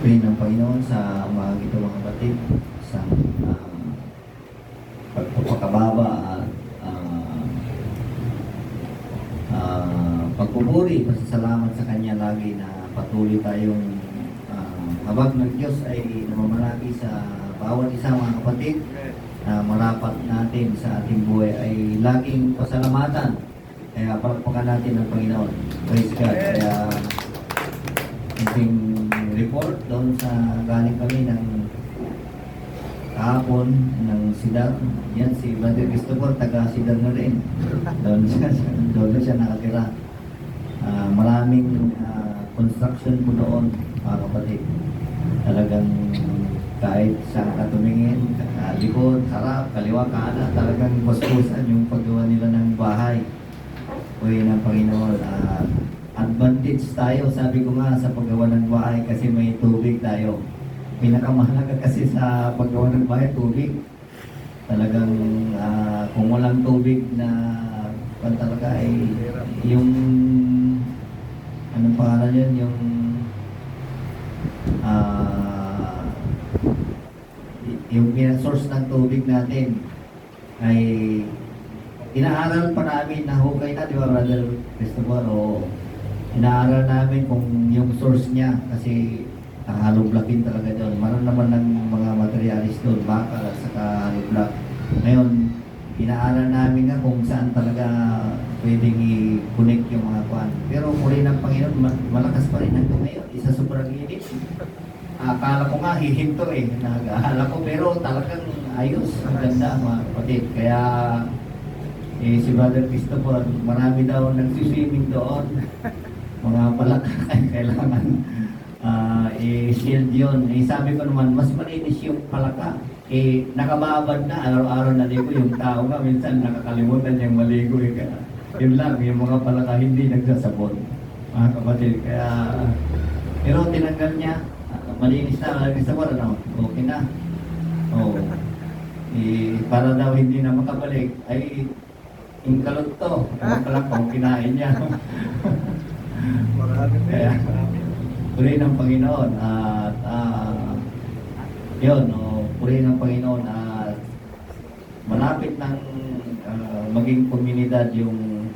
Pray ng Panginoon sa umaga ito mga kapatid, sa pagpapakababa at pagpupuri, pasasalamat sa Kanya lagi na patuloy tayong habag ng Diyos ay namamalagi sa bawat isa mga kapatid na marapat natin sa ating buhay ay laging pasalamatan. Kaya palakpakan natin ang Panginoon. Praise God. Kaya ating report doon sa galing kami ng kahapon ng Sidar. Yan si Brother Christopher, taga Sidar na rin. Doon siya nakatira. Maraming construction po doon mga kapatid. Talagang kahit saan ka tumingin, likod, harap, kaliwa, kanan, talagang baspusan yung paggawa nila ng bahay. Uy ng Panginoon, advantage tayo, sabi ko nga, sa paggawa ng bahay kasi may tubig tayo. Pinakamahalaga kasi sa paggawa ng bahay, tubig. Talagang kung walang tubig na talaga ay yung anong pangalan yun, yung source ng tubig natin ay inaaral pa namin na hukay na, di ba Brother Christopher? O inaaral namin kung yung source niya kasi halong blockin talaga doon. Maroon naman ng mga materialis doon, bakal at saka halong block. Ngayon, inaaral namin nga kung saan talaga pwedeng i-connect yung mga kuan. Pero muli ng Panginoon, malakas pa rin hanggang ngayon. Isa sobrang init. Akala ko nga hihinto nag-ahala ko, pero talagang ayos. Ang ganda mga kapatid. Kaya si Brother Christopher, marami daw nagsiswimming doon. Mga palaka kailangan i-shield yun. Sabi ko naman, mas malinis yung palaka. Nakababad na, araw-araw naligo yung tao nga. Minsan nakakalimutan yung maligo. Yun lang, yung mga palaka hindi nagsasabon. Mga kapatid, kaya pero tinanggal niya. Malinis na, Christopher, ano? Okay na. Oo. Para daw hindi na makabalik, ay ingkalot to. Ano pala kung kinain niya. Kaya, puri ng Panginoon at yun, puri ng Panginoon at malapit ng maging komunidad yung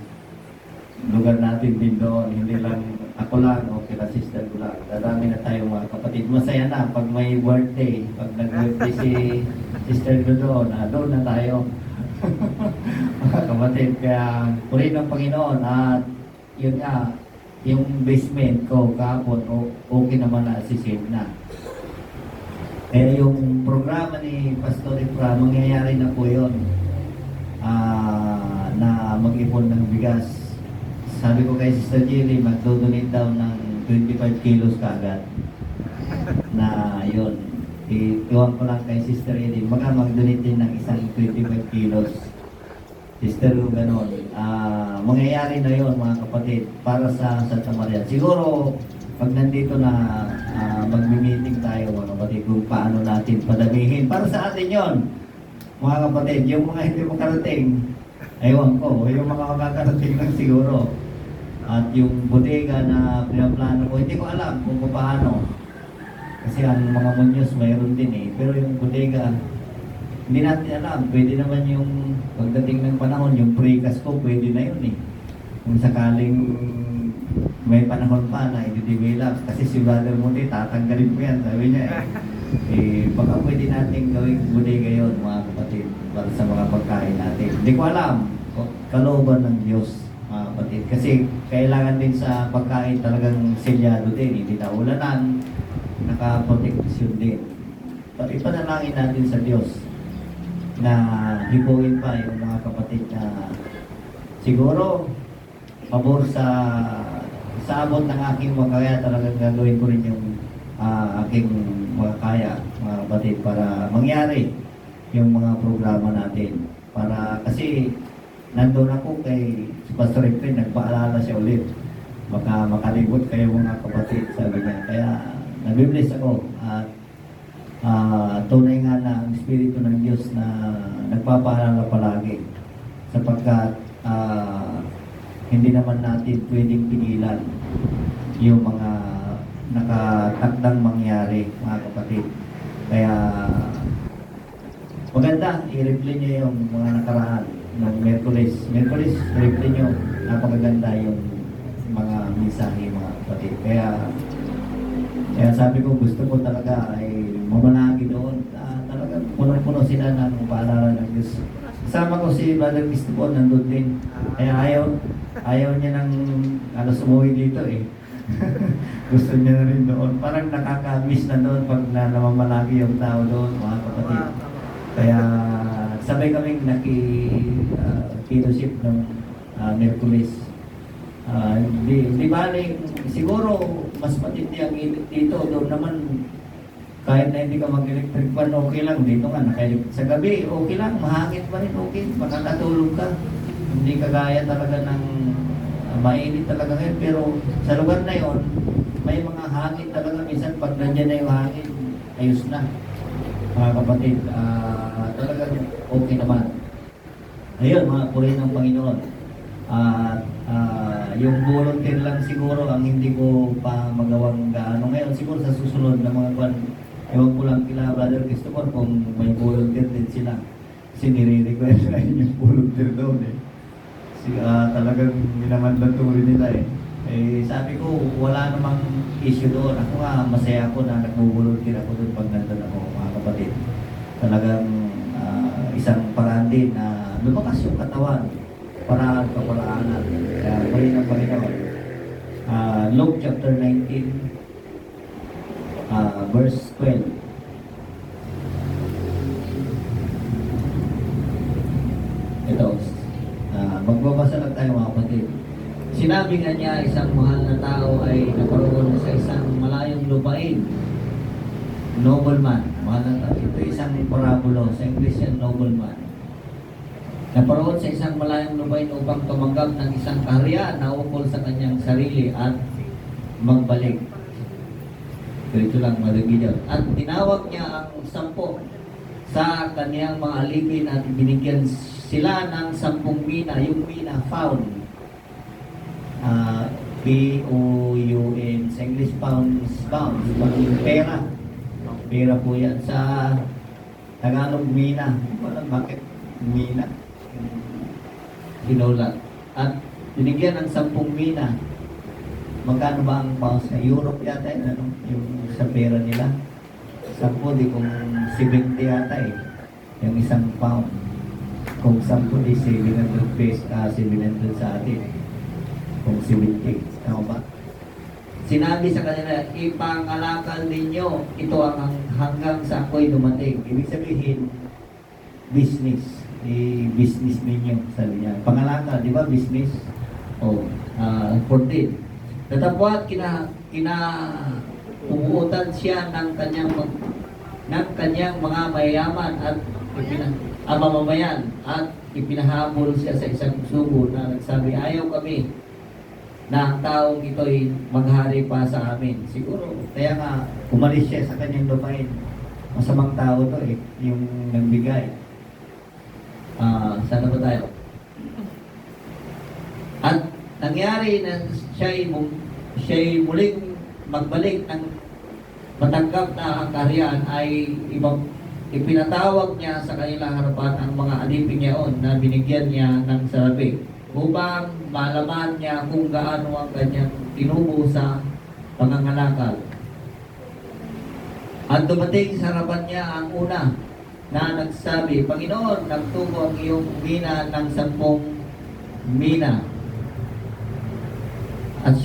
lugar natin din doon. Hindi lang ako lang o kila sister ko lang. Dadami na tayo mga kapatid. Masaya na pag may birthday. Pag nag-birthday si sister ko doon, doon na tayo. Mga kapatid. Kaya puri ng Panginoon at yun nga, yung basement ko kahapon, okay naman na, sisave na. Kaya yung programa ni Pastor Efra, mangyayari na po yun na mag-ipon ng bigas. Sabi ko kay Sister Jilly, mag-donate daw ng 25 kilos kaagad. Na yun, iwan ko lang kay Sister Jilly, mag-donate din ng isang 25 kilos. Sister ko ganon. Mangyayari na yon mga kapatid para sa Santa Maria. Siguro pag nandito na magmi-meeting tayo mga kapatid kung paano natin padamihin. Para sa atin yon mga kapatid. Yung mga hindi makarating, aywan ko. Yung mga makakarating lang siguro. At yung bodega na pinaplano ko, hindi ko alam kung paano. Kasi ang mga munyos mayroon din Pero yung bodega, hindi natin alam. Pwede naman yung pagdating ng panahon, yung precast ko, pwede na yun Kung sakaling may panahon pa na i-develop. Kasi si Brother Mundi, tatanggalin ko yan. Sabi niya baka pwede natin gawing bodega yun, mga kapatid, para sa mga pagkain natin. Hindi ko alam. Kalooban ng Diyos, mga kapatid. Kasi kailangan din sa pagkain talagang selyado din. Hindi na ulanan, nakaproteksyon din. But ipanalangin natin sa Diyos na hibuin pa yung mga kapatid na siguro pabor sa abot ng aking makaya, talagang gagawin ko rin yung aking makakaya mga kapatid para mangyari yung mga programa natin. Para kasi nandun ako kay Pastor Efren, nagpaalala siya ulit. Baka makalibot kayo mga kapatid, sabi niya. Kaya nabibless ako at tunay nga na ang Espiritu ng Diyos na nagpapaalala palagi sapagkat hindi naman natin pwedeng pigilan yung mga nakatakdang mangyari, mga kapatid. Kaya maganda, i-replay nyo yung mga nakaraan ng Merkulis. Merkulis, i-replay nyo. Napakaganda yung mga mensahe, mga kapatid. Kaya sabi ko, gusto ko talaga ay mamalagi doon. Talagang puno-puno sila ng paalala ng Diyos. Kasama ko si Brother Cristobal, nandun din. Kaya ayaw niya ng umuwi dito eh. Gusto niya na rin doon. Parang nakaka-miss na doon pag namamalagi yung tao doon, mga kapatid. Kaya sabay kaming fellowship ng Merkulis. Di bali, siguro mas matindi ang init dito. Doon naman, kahit na hindi ka mag-electric fan, okay lang. Dito nga, sa gabi, okay lang. Mahangin pa rin, okay. Makakatulog ka. Hindi kagaya talaga ng mainit talaga ngayon. Pero sa lugar na yon, may mga hangin talaga. Minsan pag nandiyan na yung hangin, ayos na. Mga kapatid, talagang okay naman. Ayun, mga puri ng Panginoon. Yung volunteer lang siguro ang hindi ko pa magawang gaano ngayon. Siguro sa susunod na mga kwan, ewan ko lang kila Brother Christopher kung may volunteer din sila. Kasi nire-request na yung volunteer doon eh. Talagang minamandaturi nila eh. Sabi ko, wala namang issue doon. Ako nga, masaya ako na nag-volunteer ako doon pag nandun ako, mga kapatid. Talagang isang paraan din na lumakas yung katawan para kaparaanan. Kaya pari ng Panginoon. Luke chapter 19, verse 12. Ito, magbabasa lang tayo, mga kapatid. Sinabi nga niya, isang mahal na tao ay naparoon sa isang malayong lupain. Nobleman. Mahal na tao. Ito isang parabulo. Sa English yan, nobleman. Naparoon sa isang malayong lupain upang tumanggap ng isang kaharian na ukol sa kanyang sarili at magbalik. Ito lang, madagidyo. At tinawag niya ang 10 sa kaniyang mga alipin at binigyan sila ng 10 mina. Yung mina, found. P-O-U-N, sa English pounds, pera. Pera po yan. Sa Tagalog, mina. Walang bakit mina. Sinulat. At binigyan ng 10 mina. Magkano ba ang pounds na Europe yata yun, ano? Yung sa pera nila. 10, di kung 70 yata eh. Yung isang pound. Kung 10, di 700 pesos, 700 sa atin. Kung 70. Tama ba? Sinabi sa kanila, ipangalakal ninyo, ito ang hanggang sa ako'y dumating. Ibig sabihin, business. I-business ninyo, sabi niya. Pangalakal, di ba? Business. O, 14. Natapwat, umuutan siya ng kanyang mga mayayaman at mamamayan at ipinahabol siya sa isang sugo na nagsabi, ayaw kami na ang taong ito'y maghari pa sa amin. Siguro, kaya nga, umalis siya sa kanyang lupain. Masamang tao to eh, yung nagbigay. Sana ba tayo? At nangyari na siya'y muling magbalik ng matanggap na ang kaharian ay ipinatawag niya sa kanilang harapan ang mga alipin niyaon na binigyan niya ng salapi upang malaman niya kung gaano ang kanyang tinubo sa pangangalakal. At dumating sa harapan niya ang una na nagsabi, Panginoon, nagtubo ang iyong mina ng 10 mina. At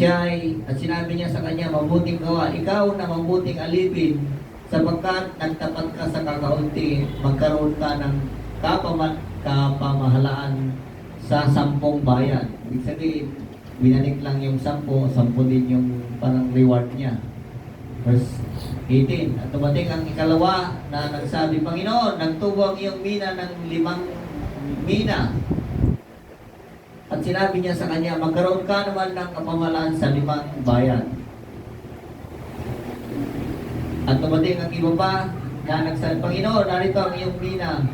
sinabi niya sa kanya, mabuting gawa, ikaw na mabuting alipin, sapagkat nagtapat ka sa kakaunti, magkaroon ka ng kapamahalaan sa 10 bayan. Ibig sabihin, binalik lang yung 10 din yung parang reward niya. Verse 18. At dumating ang ikalawa na nagsabi, Panginoon, nagtubo ang iyong mina ng 5 mina. At sinabi niya sa kanya, magkaroon ka naman ng kapamahalaan sa 5 bayan. At dumating ang iba pa na nagsabi, Panginoon, narito ang iyong mina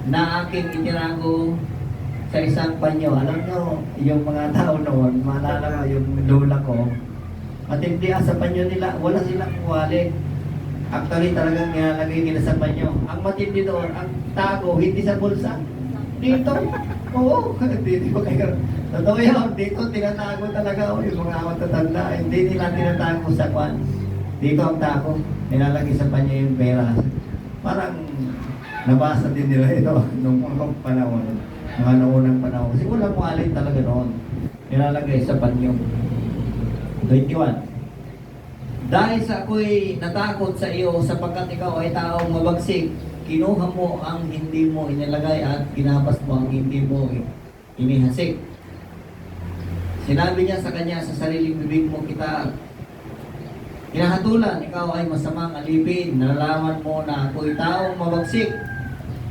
na aking itinago sa isang panyo. Alam nyo, yung mga tao noon, maalala ko yung lola ko, Matindi ang sa panyo nila, wala silang wallet. Actually, talagang nilalagay nila sa panyo. Ang matindi doon, ang tago, hindi sa bulsa. Dito. Oo, dito kayo. Totoo yun, dito tinatago talaga yung mga matatanda. Hindi nila tinatago sa kwan. Dito ang tago, nilalagay sa panyo yung pera. Parang nabasa din nila ito nung mga panahon, mga naunang panahon. Kasi walang wallet talaga noon. Nilalagay sa panyo. 21. Dahil sa ako'y natakot sa iyo sapagkat ikaw ay taong mabagsik, kinuha mo ang hindi mo inilagay at kinabas mo ang hindi mo inihasik. Sinabi niya sa kanya, sa sariling bibig mo kita hinahatulan, ikaw ay masamang alipin, nalalaman mo na ako'y taong mabagsik.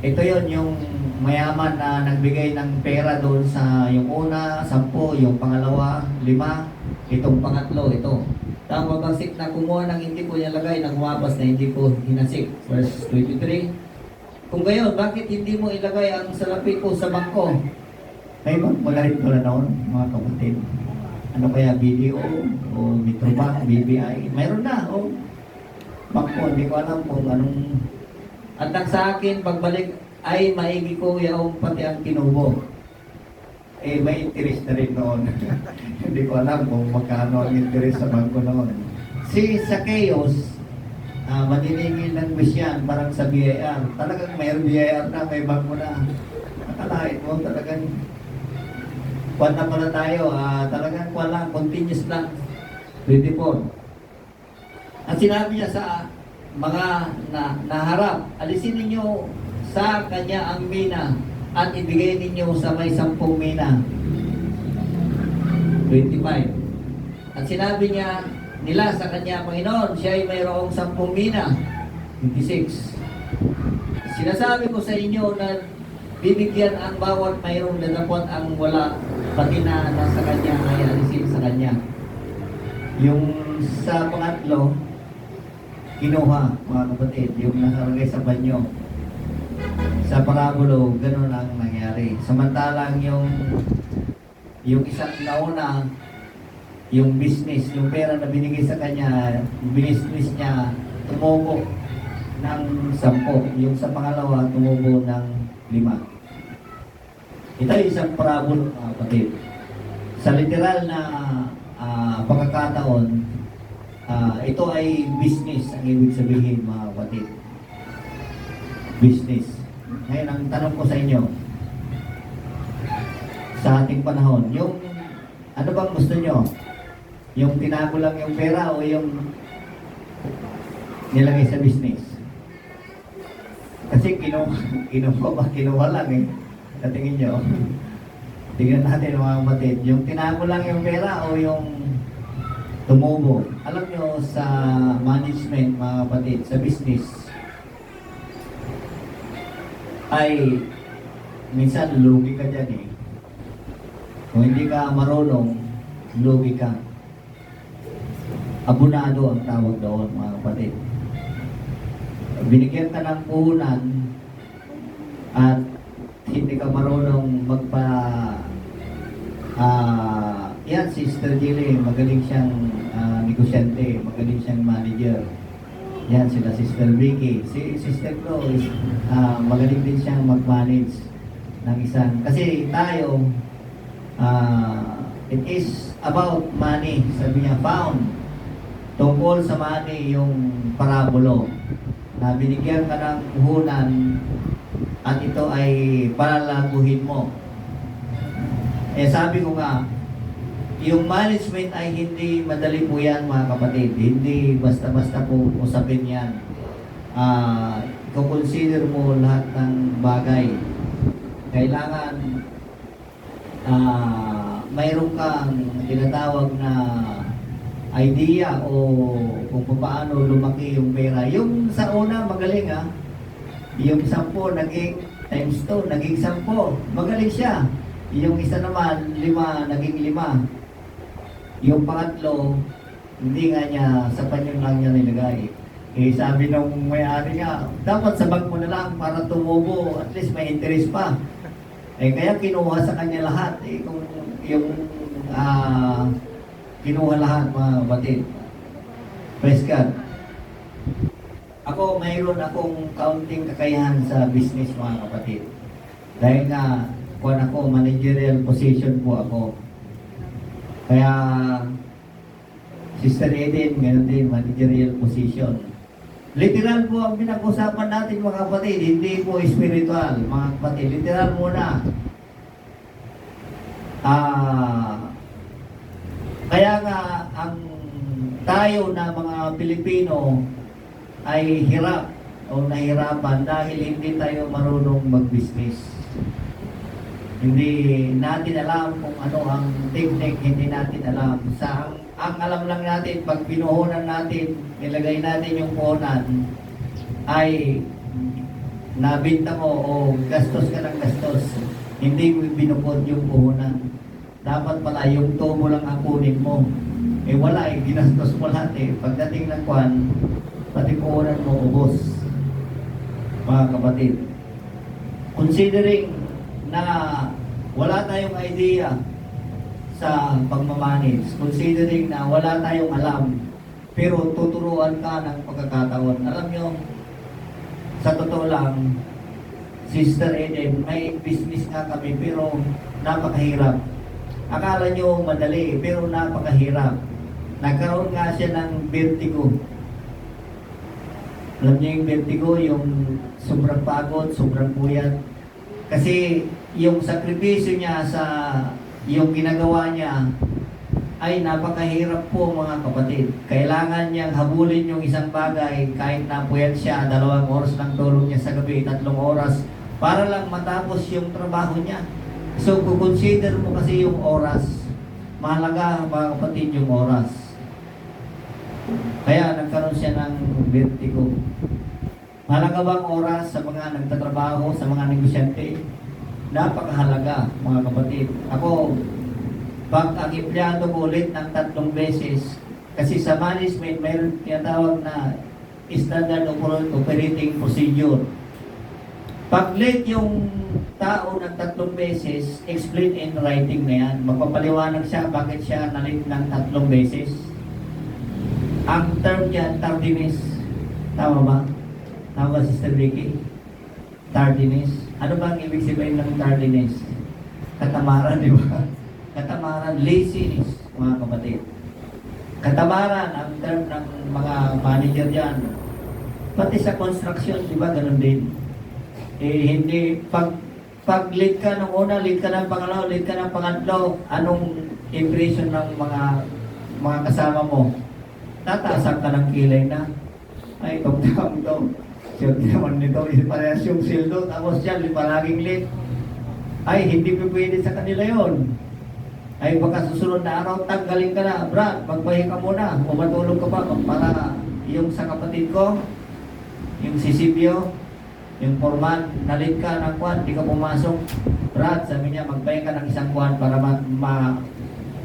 Ito yon yung mayaman na nagbigay ng pera doon sa yung una, 10, yung pangalawa, 5, itong pangatlo, ito. Taong mabagsik na kumuha ng hindi ko nilagay, nang humabas na hindi ko hinasik. Verse 23. Kung gayon, bakit hindi mo ilagay ang salapi ko sa bangko? Ay, magalit pala noon, mga kapatid. Ano kaya, BDO o Metrobank, BBI? Mayroon na, o. Bangko, hindi ko alam kung anong... At ang sa akin, pagbalik ay maigi ko yaong pati ang kinubo. Eh, may interest na rin noon. Hindi ko alam kung magkano ang interest sa bangko noon. Si Zacchaeus, maniningil ng bisyan, parang sa BIR. Talagang mayroong BIR na, may bangko na. Nakalain mo, talagang kwan na pala tayo, talagang kwan lang, continuous lang. 24. At sinabi niya sa mga naharap, alisin ninyo sa kanya ang mina at ibigay ninyo sa may 10 mina. 25. At sinabi niya nila sa kanya, Panginoon, siya ay mayroong 10 mina. 26. Sinasabi ko sa inyo na bibigyan ang bawat mayroong dadapot ang wala, pati na nasa kanya ay alisin sa kanya. Yung sa pangatlo, kinuha, mga kapatid, yung nakalagay sa banyo. Sa parabulo, ganun ang nangyari. Samantalang yung isang nauna, yung business, yung pera na binigay sa kanya, yung business niya, tumubo ng 10. Yung sa pangalawa, tumubo ng 5. Ito ay isang parabulo, mga kapatid. Sa literal na pagkakataon, ito ay business ang ibig sabihin, mga kapatid. Business. Ngayon, ang tanong ko sa inyo, sa ating panahon, yung ano bang gusto nyo? Yung tinago lang yung pera o yung nilagay sa business? Kasi kinuha lang eh. Natingin nyo. Tingnan natin mga kapatid. Yung tinago lang yung pera o yung tumubo. Alam nyo, sa management, mga kapatid, sa business, ay minsan lugi ka dyan eh. Kung hindi ka marunong, lugi ka. Abunado ang tawag doon, mga kapatid. Binigyan ka ng puhunan at hindi ka marunong yan, si Sister Jilly, magaling siyang negosyante, magaling siyang manager. Yan, sila Sister Vicky. Si Sister Flo is magaling din siyang mag-manage ng isang. Kasi tayo, it is about money. Sabi niya, found. Tungkol sa money yung parabulo. Na binigyan ka ng puhunan at ito ay palalaguhin mo. Eh sabi ko nga, yung management ay hindi madali po yan, mga kapatid. Hindi basta-basta po usapin yan. Consider mo lahat ng bagay. Kailangan mayroon kang tinatawag na idea o kung paano lumaki yung pera. Yung sa una, magaling ha. Yung 10 naging times 2, naging 10. Magaling siya. Yung isa naman, 5, naging 5. Yung pangatlo, hindi nga niya, sa panyo lang niya nilagay. Eh sabi nung may-ari nga, dapat sa bag mo na lang para tumubo, at least may interest pa. Eh kaya kinuha sa kanya lahat. Eh kung yung kinuha lahat mga kapatid. Praise God. Ako, mayroon akong kaunting kakayahan sa business mga kapatid. Dahil nga, kuwan ako, managerial position po ako. Kaya, Sister Eden, ngayon din, managerial position. Literal po ang pinag-usapan natin mga kapatid, hindi po spiritual mga kapatid. Literal muna. Kaya nga, ang tayo na mga Pilipino ay hirap o nahirapan dahil hindi tayo marunong mag-business. Hindi natin alam kung ano ang technique, hindi natin alam. Ang alam lang natin, pag pinuhunan natin, nilagay natin yung puhunan, ay nabinta mo o gastos ka ng gastos. Hindi mo binukod yung puhunan. Dapat pala yung tubo lang ang kunin mo. Eh wala eh, ginastos mo lahat eh. Pagdating ng kwan, pati puhunan mo ubos. Mga kapatid. Considering na wala tayong idea sa pagmamanage, considering na wala tayong alam, pero tuturuan ka ng pagkakataon. Alam nyo, sa totoo lang, Sister Eden, may business nga kami pero napakahirap. Akala nyo madali pero napakahirap. Nagkaroon nga siya ng vertigo. Alam niyo yung vertigo, yung sobrang pagod, sobrang puyat. Kasi yung sakripisyo niya sa yung ginagawa niya ay napakahirap po mga kapatid. Kailangan niyang habulin yung isang bagay kahit napuyat siya, 2 oras lang tulog niya sa gabi, 3 oras para lang matapos yung trabaho niya. So, consider mo kasi yung oras. Mahalaga mga kapatid yung oras. Kaya nagkaroon siya ng vertigo. Mahalaga bang oras sa mga nagtatrabaho, sa mga negosyante? Napakahalaga mga kapatid. Ako, pag ang empleyado ko ulit ng 3 beses, kasi sa management mayroon tinatawag na standard operating procedure. Pag late yung tao ng 3 beses, explain in writing na yan. Magpapaliwanag siya bakit siya na-late ng 3 beses. Ang term dyan, tardiness. Tama ba? Tama ba, Sister Vicky? Tardiness. Ano ba ang ibig sabihin ng tardiness? Katamaran, di ba? Katamaran, laziness, mga kapatid. Katamaran, ang term ng mga manager dyan. Pati sa construction, di ba, ganun din. Eh, hindi, pag late ka ng una, late ka ng pangalawa, late ka ng pangatlo, anong impression ng mga kasama mo? Tataasan ka ng kilay na. Ay, itong taong ito. Siyempre naman nito, parehas yung sildo, tapos yan, palaging late. Ay, hindi pa pwede sa kanila yon. Ay, baka susunod na araw, tanggalin ka na. Brad, magpahinga ka muna. O matulog ka pa para yung sa kapatid ko, yung sisibyo, yung foreman, nalit ka ng kwan, di ka pumasok. Brad, sabi niya, magpahinga ka ng isang kwan para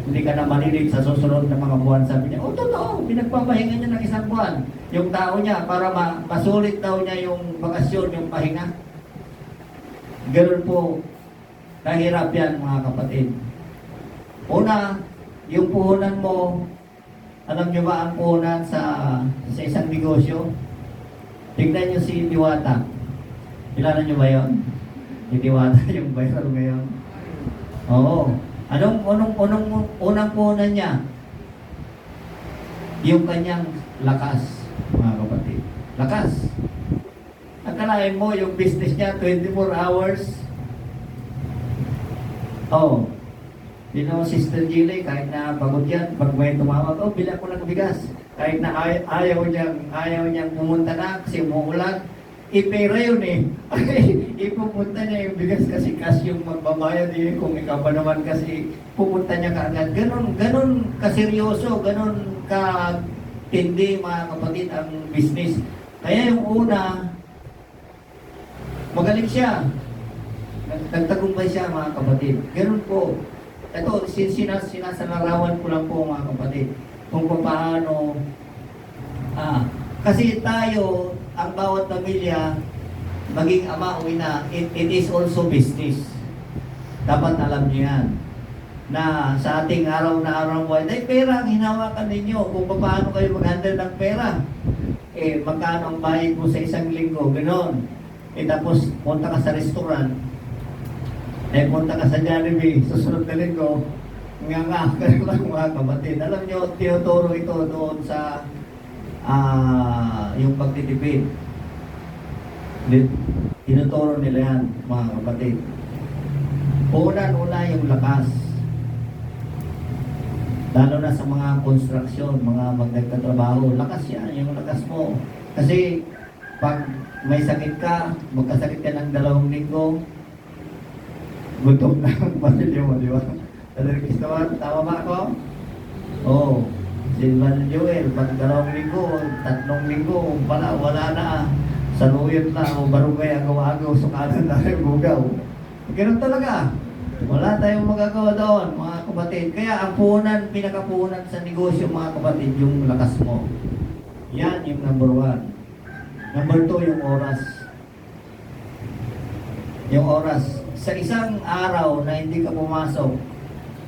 hindi ka na manilig sa susunod na mga buwan. Sabi niya, totoo, pinagpapahinga niya ng isang buwan. Yung tao niya, para masulit daw niya yung bakasyon, yung pahinga. Ganun po, kahirap yan mga kapatid. Una, yung puhunan mo, alam niyo ba ang puhunan sa isang negosyo? Tignan niyo si Diwata. Kilala niyo ba yun? Si Diwata yung viral ngayon. Oo. Unang puhunan niya? Yung kanyang lakas, mga kapatid. Lakas. Akalain mo yung business niya 24 hours. Oh. You know, Sister Gilly, kahit na pagod yan, pag may tumawag, bilang ko ng bigas. Kahit na ayaw niyang pumunta na kasi umuulan, ipera yun eh. Ipupunta niya yung bigas kasi cash yung magbabayad eh. Kung ikaw pa naman kasi pupunta niya kaagad. Ganon kaseryoso, ganon katindi mga kapatid ang business. Kaya yung una, magaling siya. Nagtagumpay siya mga kapatid. Ganon po. Ito, sinasalarawan ko lang po mga kapatid. Kung paano, kasi tayo, ang bawat pamilya, maging ama o ina, it is also business. Dapat alam niyo yan. na sa ating araw na araw buhay, ay pera ang hinawakan ninyo kung paano kayo mag-handle ng pera. Eh, magkano ang bayad mo sa isang linggo, gano'n. Eh, tapos punta ka sa restaurant, eh, punta ka sa Jollibee, susunod na linggo, nga, ganun lang mga kapatid. Alam nyo, tinuturo ito doon sa yung pagtitipid. Tinuturo nila yan, mga kapatid. Una yung lakas. Lalo na sa mga construction, mga magtatrabaho, lakas yan, yung lakas mo. Kasi pag may sakit ka, magkasakit ka ng 2 linggo, gutom na ang pamilya mo, di ba? Tama ba ako? Oo. Si Van Joel, pag 2 linggo, 3 linggo, wala na. Saluyot na, o barugay, agaw-agaw, sukanan na yung bugaw. Ganun talaga. Wala tayong magagawa doon, mga kapatid. Kaya ang puhunan, pinakapuhunan sa negosyo, mga kapatid, yung lakas mo. Yan yung number 1. Number 2, yung oras. Yung oras. Sa isang araw na hindi ka pumasok,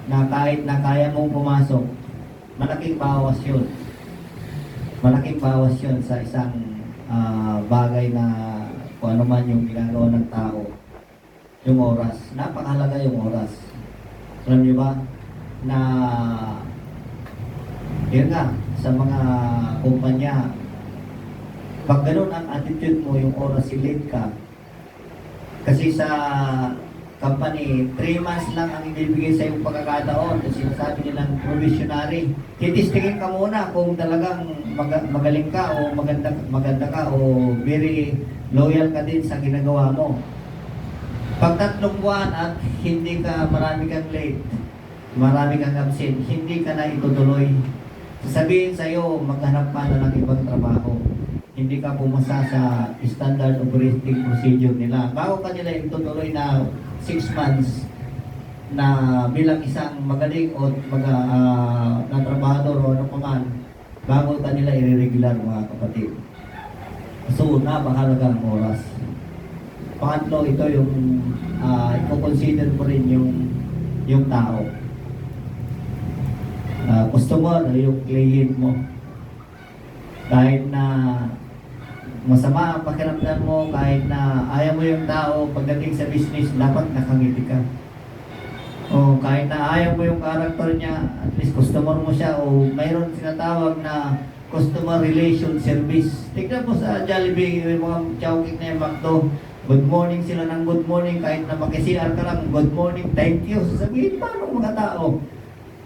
na kahit na kaya mong pumasok, malaking bawas yun. Malaking bawas yun sa isang bagay na kung ano man yung ginagawa ng tao. Yung oras. Napakahalaga yung oras. Alam niyo ba na yun nga, sa mga kumpanya, pag ganun ang attitude mo, yung oras late ka, kasi sa company, 3 months lang ang ibibigay sa iyong pagkakataon kasi sinasabi nilang provisionary. Titistingin ka muna kung talagang magaling ka o maganda ka o very loyal ka din sa ginagawa mo. Pag 3 buwan at hindi ka, marami kang late, marami kang absent, hindi ka na itutuloy. Sasabihin sa iyo, maghanap ka na ng ibang trabaho. Hindi ka pumasa sa standard operating procedure nila. Bago ka nila itutuloy na 6 months na bilang isang magaling o na trabahador o ano pa man, bago ka nila i-regular, mga kapatid. So, napakahalaga ang oras. Pangatlo, ito yung i-consider mo rin yung tao. Customer, yung client mo. Kahit na masama ang pakiramdam mo, kahit na ayaw mo yung tao, pagdating sa business, dapat nakangiti ka. O kahit na ayaw mo yung character niya, at least customer mo siya, o mayroon sinatawag na customer relation service. Tignan mo sa Jollibee, yung mga chowking na yung McDo, good morning sila ng good morning, kahit na maki-CR ka lang, good morning, thank you. Sasabihin, paano mga tao?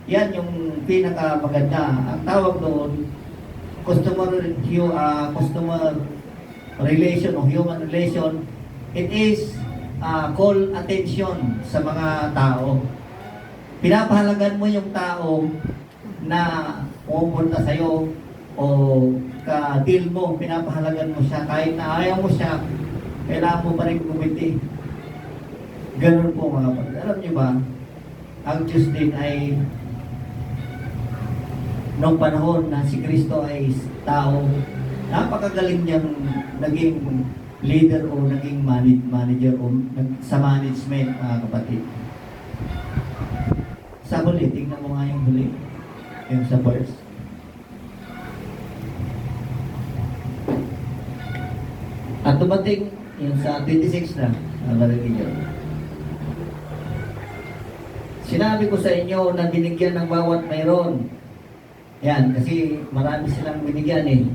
Yan yung pinaka-maganda. Ang tawag doon, customer relation o human relation, it is call attention sa mga tao. Pinapahalagan mo yung tao na pumunta sa'yo o ka-deal mo, pinapahalagan mo siya. Kahit na ayaw mo siya, kailangan mo pa rin kumiti. Ganun po, mga kapatid. Alam niyo ba, ang Diyos din ay noong panahon na si Kristo ay tao, napakagaling niyang naging leader o naging manager o sa management, mga kapatid. Sa huli, tingnan mo nga yung huli, yung sa verse. At dumating yung sa 26 na, nabalikin niyo. Sinabi ko sa inyo na binigyan ng bawat mayroon. Yan, kasi marami silang binigyan eh.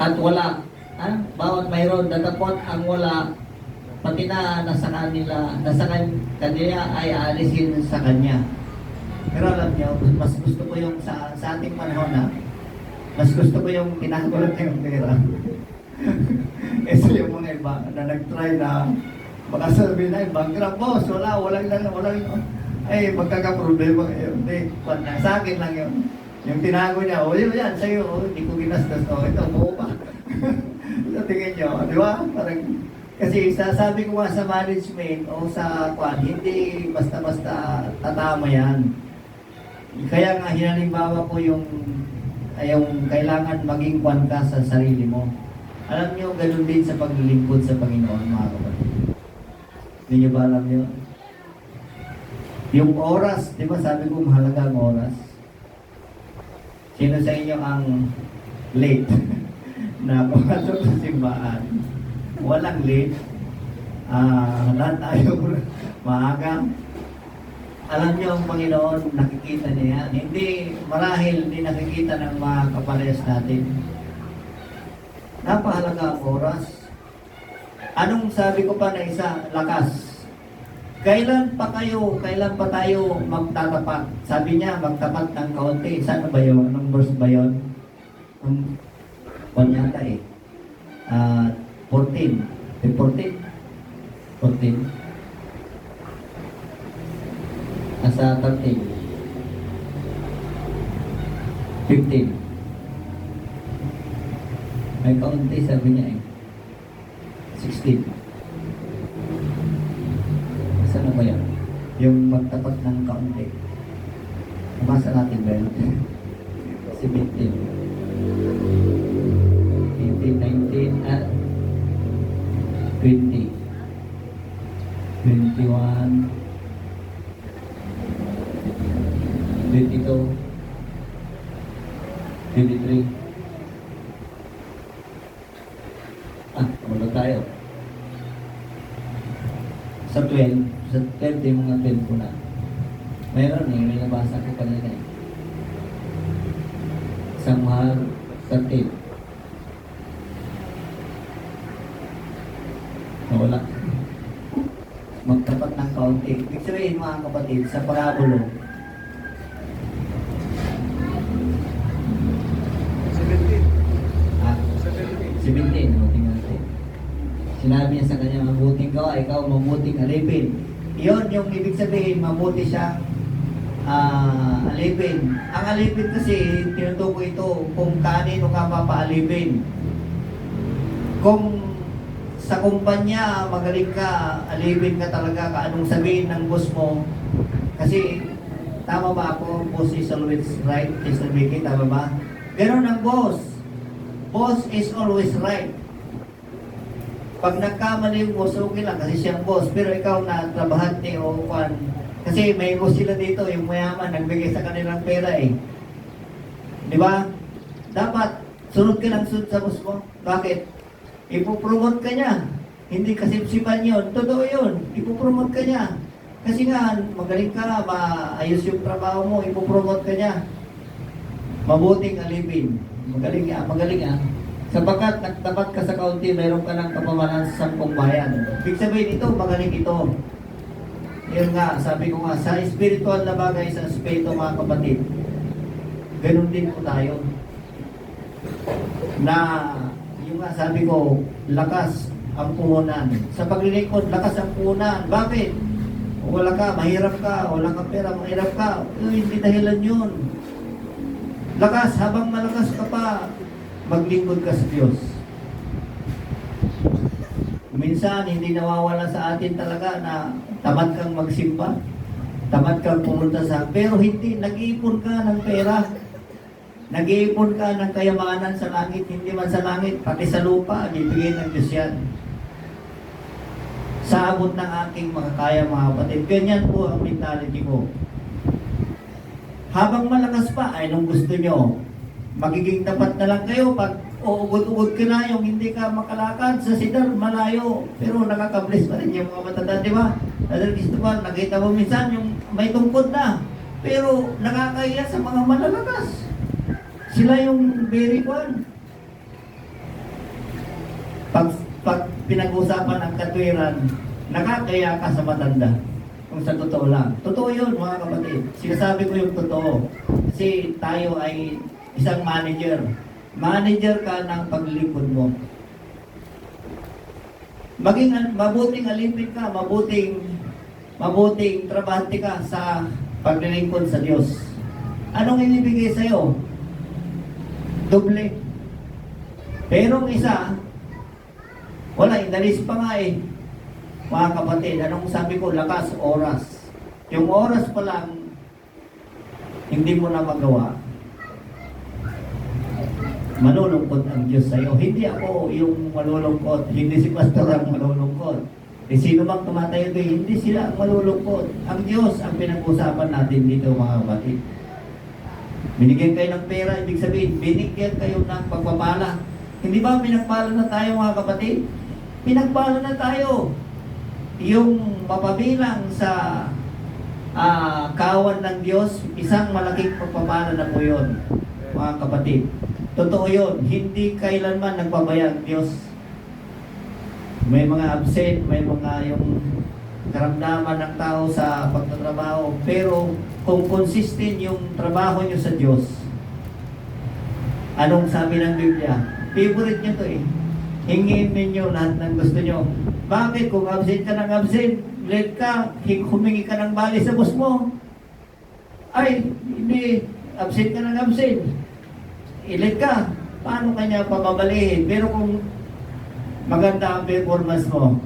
At wala. Bawat mayroon, datapot ang wala, pati na nasa kanila ay aalisin sa kanya. Pero alam niyo, mas gusto ko yung sa ating panahon mas gusto ko yung tinagulat na yung pera. Ito yung mga iba na nag-try na makasabi na bankrupt, boss, walang ay magkakaproblema kayo. Hindi, sa akin lang yun. Yung tinago niya, yun yan, sa'yo, hindi ko ginastos, ito, buo pa. So, tingin nyo, di ba? Parang, kasi sasabi ko nga sa management o sa kwan, hindi basta-basta tatama yan. Kaya nga, hinalimbawa ko yung kailangan maging kwan ka sa sarili mo. Alam nyo, ganun din sa paglilingkod sa Panginoon, mga kapatid. Hindi nyo ba alam nyo? Yung oras, di ba sabi ko mahalaga ang oras? Sino sa inyo ang late na pumasok sa simbahan? Walang late. Lahat tayo maaga. Alam niyo ang Panginoon, nakikita niya yan. Hindi, marahil hindi nakikita ng mga kaparehas natin. Napahalaga ang oras. Anong sabi ko pa na isa? Lakas. Kailan pa tayo magtatapat? Sabi niya, magtapat ng kaunti. Saan ba yun? Anong verse ba yun? Yata eh. 14. 14? 14. Asa 13. 15. May kaunti sabi niya eh. 16. Saan na ba yan? Yung magtapat ng kaunti. Umasa natin ba yun? 17. 18, 19, 20. 21. 22. 23. Wala tayo. Sa 12, yung mga 12 ko na. Mayroon eh, may nabasa ko kanina eh. Samhal 13. Nawala. Magtapat ng kaunti. Ibig sabihin mga kapatid, sa parabulo, 17, tingnan natin. Sinabi niya sa kanya, mabuting gawa, ikaw mabuting alipin. Iyon yung ibig sabihin, mabuti siyang alipin. Ang alipin kasi, tinutukoy ito kung kanino ka papaalipin. Kung sa kumpanya, magaling ka, alipin ka talaga, anong sabihin ng boss mo. Kasi, tama ba ako? Boss is always right. Mr. Vicky, tama ba? Ganon ang boss. Boss is always right. Pag nagkamali yung boss, okay lang kasi siyang boss. Pero ikaw na trabahante o kwan. Kasi may boss sila dito, yung mayaman, nagbigay sa kanilang pera eh. Di ba? Dapat, sunod ka lang sunod sa boss mo. Bakit? Ipopromote ka niya. Hindi kasipsipan yun. Totoo yun. Ipopromote ka niya. Kasi nga, magaling ka, maayos yung trabaho mo, ipopromote ka niya. Mabuting alipin. Magaling ah. Sapagkat nagtapat ka sa kaunti, mayroon ka ng kapamanan sa 10 bayan. Ibig sabihin ito, magaling ito. Yun nga, sabi ko nga, sa spiritual na bagay, sa aspeto mga kapatid, ganun din po tayo. Na, yung nga sabi ko, lakas ang puhunan. Sa paglilingkod, lakas ang puhunan. Bakit? Wala ka, mahirap ka, wala ka pera, mahirap ka. Hindi dahilan yun. Lakas, habang malakas ka pa, maglingkod ka sa Diyos. Minsan, hindi nawawala sa atin talaga na tamad kang magsimba, tamad kang pumunta sa... Pero hindi, nag-iipon ka ng pera. Nag-iipon ka ng kayamanan sa langit, hindi man sa langit, pati sa lupa, ibigay ng Diyos yan. Sa abot ng aking makakaya mga kapatid. Ganyan po ang mentality ko. Habang malakas pa, ay nung gusto nyo, magiging tapat na lang kayo pag uugod-ugod ka na yung hindi ka makalakad sa sidar, malayo. Pero nakaka-bless pa rin yung mga matanda, di ba? Brother Cristobal, nakita mo minsan yung may tungkod na. Pero nakakaya sa mga malalakas. Sila yung very one. Pag pinag-usapan ang katwiran, nakakaya ka sa matanda. Kung sa totoo lang. Totoo yun mga kapatid. Sinasabi ko yung totoo. Kasi tayo ay isang manager. Manager ka ng paglilingkod mo. Maging mabuting alipin ka, mabuting trabahante ka sa paglilingkod sa Diyos. Anong inibigay sa'yo? Doble. Pero ang isa, wala, inalis pa nga eh. Mga kapatid, anong sabi ko? Lakas, oras. Yung oras pa lang, hindi mo na magawa. Malulungkot ang Diyos sa'yo. Hindi ako yung malulungkot. Hindi si Pastor ang malulungkot. Sino bang tumatayo doon? Hindi sila ang malulungkot. Ang Diyos ang pinag-usapan natin dito mga kapatid. Binigyan kayo ng pera, ibig sabihin, binigyan kayo ng pagpapala. Hindi ba pinagpala na tayo mga kapatid? Pinagpala na tayo. Yung mapabilang sa kawan ng Diyos, isang malaking pagpapala na po yun, mga kapatid. Totoo yun, hindi kailanman nagpabayag Diyos. May mga absent, may mga yung karamdaman ng tao sa pagtatrabaho. Pero kung consistent yung trabaho nyo sa Diyos, anong sabi ng Biblia? Favorite nyo to eh. Hingin ninyo lahat ng gusto nyo. Bakit? Kung absent ka ng absent, late ka, humingi ka ng bali sa boss mo. Ay, hindi. Absent ka ng absent. Late ka. Paano kanya pababalihin? Pero kung maganda ang performance mo,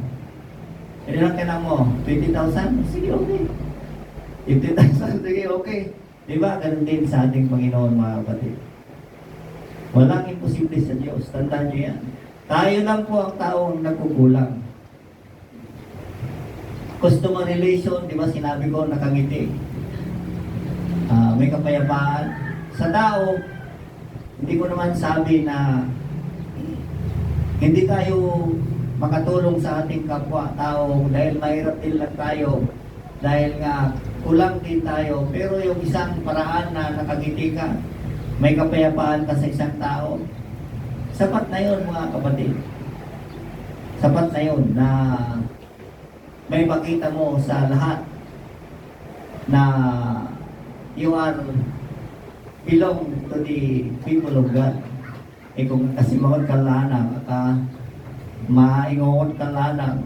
ilan ka na mo? 20,000? Sige, okay. 50,000? Sige, okay. Diba? Ganun din sa ating Panginoon, mga kapatid. Walang imposible sa Diyos. Tandaan nyo yan. Tayo lang po ang taong nagkukulang. Customer relation, di ba sinabi ko, nakangiti. May kapayapaan. Sa tao, hindi ko naman sabi na hindi tayo makatulong sa ating kapwa-tao dahil mahirap din lang tayo, dahil nga kulang din tayo. Pero yung isang paraan na nakangiti ka, may kapayapaan ka sa isang tao, sapat na yun mga kapatid. Sapat na yun na may makita mo sa lahat na you are belong to the people of God. Eh kung kasimahon ka lanang at maingon ka lanang,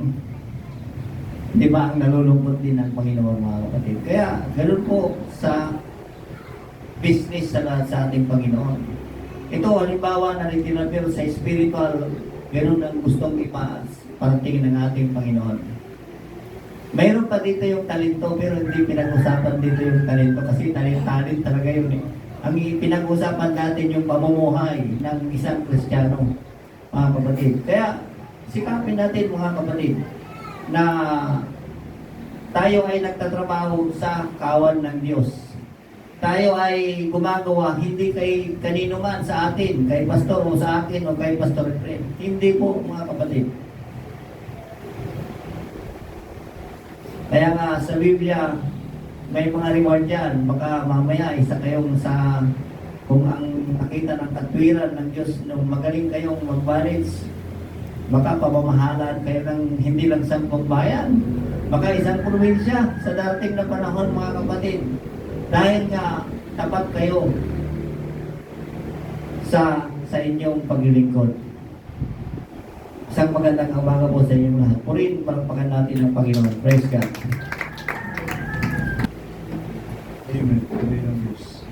di ba ang nalulungkot din ng Panginoon mga kapatid. Kaya ganoon po sa business sa ating Panginoon. Ito halimbawa na pero sa spiritual, ganoon ang gustong iparating ng ating Panginoon. Mayroon pa dito yung talento pero hindi pinag-usapan dito yung talento kasi talent talaga yun eh. Ang pinag-usapan natin yung pamumuhay ng isang Kristiyano, mga kapatid. Kaya sikapin natin mga kapatid na tayo ay nagtatrabaho sa kawan ng Diyos. Tayo ay gumagawa hindi kay kanino man sa atin, kay pastor o sa akin o kay pastor friend. Hindi po mga kapatid. Kaya nga sa Biblia, may mga reward yan. Baka mamaya isa kayong sa, kung ang nakita ng katwiran ng Diyos, nung magaling kayong mag-manage, baka pamamahalan kayo ng hindi lang 10 bayan. Baka isang probinsya sa darating na panahon mga kapatid. Dahil nga tapat kayo sa inyong paglilingkod. Isang magandang umaga po sa inyong lahat. Purihin, palakpakan natin ang Panginoon. Praise God. Amen. Tuloy ng Diyos.